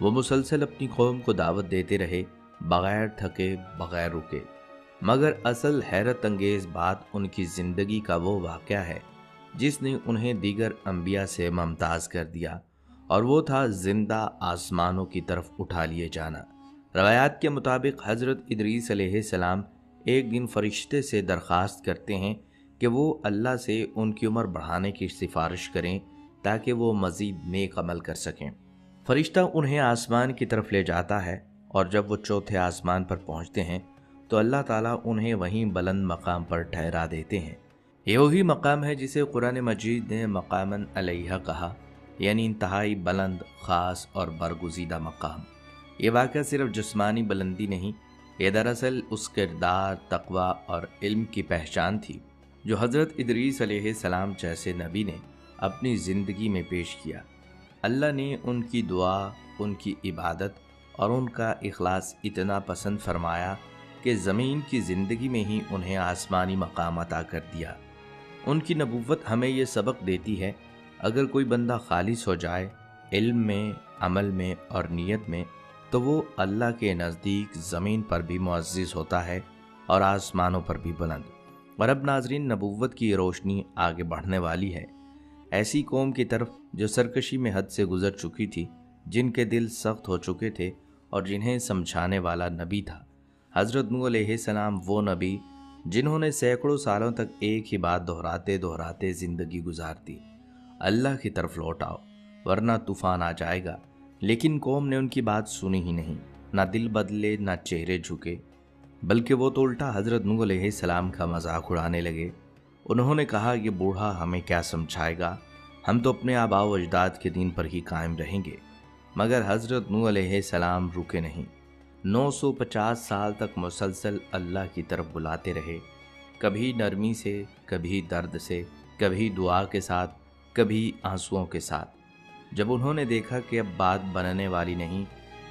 وہ مسلسل اپنی قوم کو دعوت دیتے رہے، بغیر تھکے، بغیر رکے۔ مگر اصل حیرت انگیز بات ان کی زندگی کا وہ واقعہ ہے جس نے انہیں دیگر انبیاء سے ممتاز کر دیا، اور وہ تھا زندہ آسمانوں کی طرف اٹھا لیے جانا۔ روایات کے مطابق حضرت ادریس علیہ السلام ایک دن فرشتے سے درخواست کرتے ہیں کہ وہ اللہ سے ان کی عمر بڑھانے کی سفارش کریں تاکہ وہ مزید نیک عمل کر سکیں۔ فرشتہ انہیں آسمان کی طرف لے جاتا ہے، اور جب وہ چوتھے آسمان پر پہنچتے ہیں تو اللہ تعالیٰ انہیں وہیں بلند مقام پر ٹھہرا دیتے ہیں۔ یہ وہی مقام ہے جسے قرآن مجید نے مقاماً علیہ کہا، یعنی انتہائی بلند، خاص اور برگزیدہ مقام۔ یہ واقعہ صرف جسمانی بلندی نہیں، یہ دراصل اس کردار، تقوی اور علم کی پہچان تھی جو حضرت ادریس علیہ السلام جیسے نبی نے اپنی زندگی میں پیش کیا۔ اللہ نے ان کی دعا، ان کی عبادت اور ان کا اخلاص اتنا پسند فرمایا کہ زمین کی زندگی میں ہی انہیں آسمانی مقام عطا کر دیا۔ ان کی نبوت ہمیں یہ سبق دیتی ہے، اگر کوئی بندہ خالص ہو جائے علم میں، عمل میں اور نیت میں، تو وہ اللہ کے نزدیک زمین پر بھی معزز ہوتا ہے اور آسمانوں پر بھی بلند۔ اور اب ناظرین، نبوت کی روشنی آگے بڑھنے والی ہے ایسی قوم کی طرف جو سرکشی میں حد سے گزر چکی تھی، جن کے دل سخت ہو چکے تھے اور جنہیں سمجھانے والا نبی تھا۔ حضرت نوح علیہ السلام وہ نبی جنہوں نے سینکڑوں سالوں تک ایک ہی بات دہراتے دہراتے زندگی گزار دی، اللہ کی طرف لوٹ آؤ ورنہ طوفان آ جائے گا۔ لیکن قوم نے ان کی بات سنی ہی نہیں، نہ دل بدلے نہ چہرے جھکے، بلکہ وہ تو الٹا حضرت نوح علیہ السلام کا مذاق اڑانے لگے۔ انہوں نے کہا، یہ بوڑھا ہمیں کیا سمجھائے گا، ہم تو اپنے آباء و اجداد کے دین پر ہی قائم رہیں گے۔ مگر حضرت نوح علیہ السلام رکے نہیں، 950 سال تک مسلسل اللہ کی طرف بلاتے رہے، کبھی نرمی سے، کبھی درد سے، کبھی دعا کے ساتھ، کبھی آنسوؤں کے ساتھ۔ جب انہوں نے دیکھا کہ اب بات بننے والی نہیں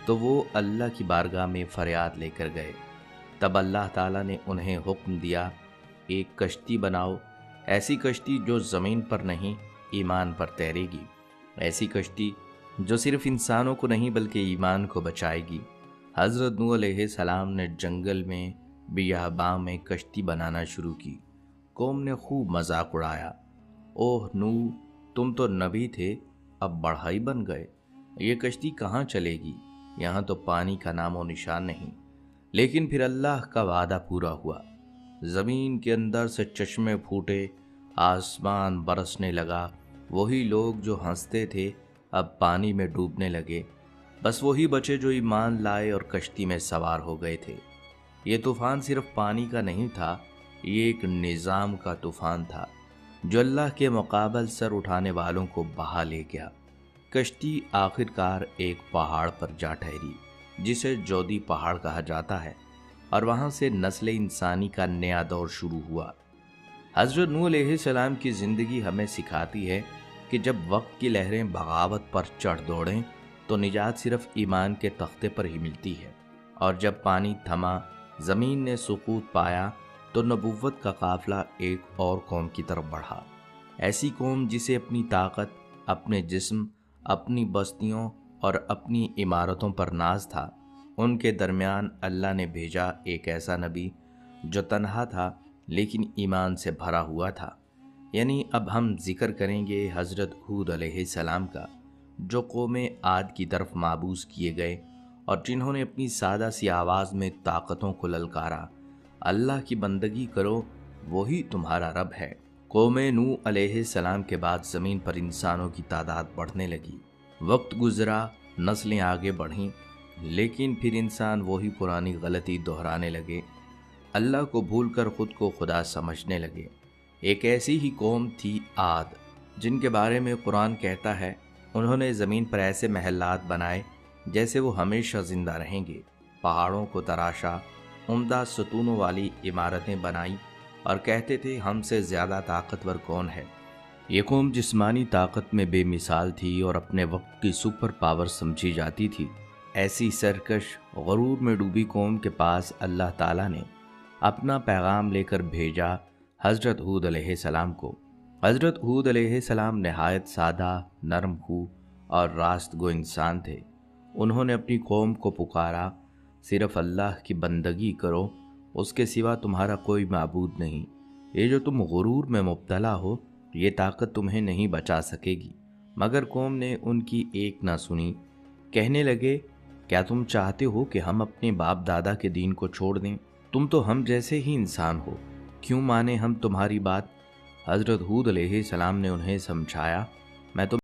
تو وہ اللہ کی بارگاہ میں فریاد لے کر گئے۔ تب اللہ تعالیٰ نے انہیں حکم دیا، ایک کشتی بناؤ، ایسی کشتی جو زمین پر نہیں ایمان پر تیرے گی، ایسی کشتی جو صرف انسانوں کو نہیں بلکہ ایمان کو بچائے گی۔ حضرت نوح علیہ السلام نے جنگل میں، بیاباں میں کشتی بنانا شروع کی۔ قوم نے خوب مذاق اڑایا، اوہ نوح، تم تو نبی تھے، اب بڑھائی بن گئے، یہ کشتی کہاں چلے گی، یہاں تو پانی کا نام و نشان نہیں۔ لیکن پھر اللہ کا وعدہ پورا ہوا، زمین کے اندر سے چشمے پھوٹے، آسمان برسنے لگا، وہی لوگ جو ہنستے تھے اب پانی میں ڈوبنے لگے، بس وہی بچے جو ایمان لائے اور کشتی میں سوار ہو گئے تھے۔ یہ طوفان صرف پانی کا نہیں تھا، یہ ایک نظام کا طوفان تھا جو اللہ کے مقابل سر اٹھانے والوں کو بہا لے گیا۔ کشتی آخر کار ایک پہاڑ پر جا ٹھہری جسے جودی پہاڑ کہا جاتا ہے، اور وہاں سے نسل انسانی کا نیا دور شروع ہوا۔ حضرت نوح علیہ السلام کی زندگی ہمیں سکھاتی ہے کہ جب وقت کی لہریں بغاوت پر چڑھ دوڑیں تو نجات صرف ایمان کے تختے پر ہی ملتی ہے، اور جب پانی تھما، زمین نے سقوط پایا، تو نبوت کا قافلہ ایک اور قوم کی طرف بڑھا، ایسی قوم جسے اپنی طاقت، اپنے جسم، اپنی بستیوں اور اپنی عمارتوں پر ناز تھا۔ ان کے درمیان اللہ نے بھیجا ایک ایسا نبی جو تنہا تھا لیکن ایمان سے بھرا ہوا تھا۔ یعنی اب ہم ذکر کریں گے حضرت ہود علیہ السلام کا، جو قوم عاد کی طرف مابعوث کیے گئے اور جنہوں نے اپنی سادہ سی آواز میں طاقتوں کو للکارا، اللہ کی بندگی کرو، وہی تمہارا رب ہے۔ قوم نوح علیہ السلام کے بعد زمین پر انسانوں کی تعداد بڑھنے لگی، وقت گزرا، نسلیں آگے بڑھیں، لیکن پھر انسان وہی پرانی غلطی دہرانے لگے، اللہ کو بھول کر خود کو خدا سمجھنے لگے۔ ایک ایسی ہی قوم تھی عاد، جن کے بارے میں قرآن کہتا ہے، انہوں نے زمین پر ایسے محلات بنائے جیسے وہ ہمیشہ زندہ رہیں گے، پہاڑوں کو تراشا، عمدہ ستونوں والی عمارتیں بنائیں اور کہتے تھے ہم سے زیادہ طاقتور کون ہے۔ یہ قوم جسمانی طاقت میں بے مثال تھی اور اپنے وقت کی سپر پاور سمجھی جاتی تھی۔ ایسی سرکش، غرور میں ڈوبی قوم کے پاس اللہ تعالیٰ نے اپنا پیغام لے کر بھیجا حضرت ہود علیہ السلام کو۔ حضرت ہود علیہ السلام نہایت سادہ، نرم خو اور راست گو انسان تھے۔ انہوں نے اپنی قوم کو پکارا، صرف اللہ کی بندگی کرو، اس کے سوا تمہارا کوئی معبود نہیں۔ یہ جو تم غرور میں مبتلا ہو، یہ طاقت تمہیں نہیں بچا سکے گی۔ مگر قوم نے ان کی ایک نہ سنی۔ کہنے لگے، کیا تم چاہتے ہو کہ ہم اپنے باپ دادا کے دین کو چھوڑ دیں؟ تم تو ہم جیسے ہی انسان ہو، کیوں مانے ہم تمہاری بات؟ حضرت ہود علیہ السلام نے انہیں سمجھایا، میں تمہیں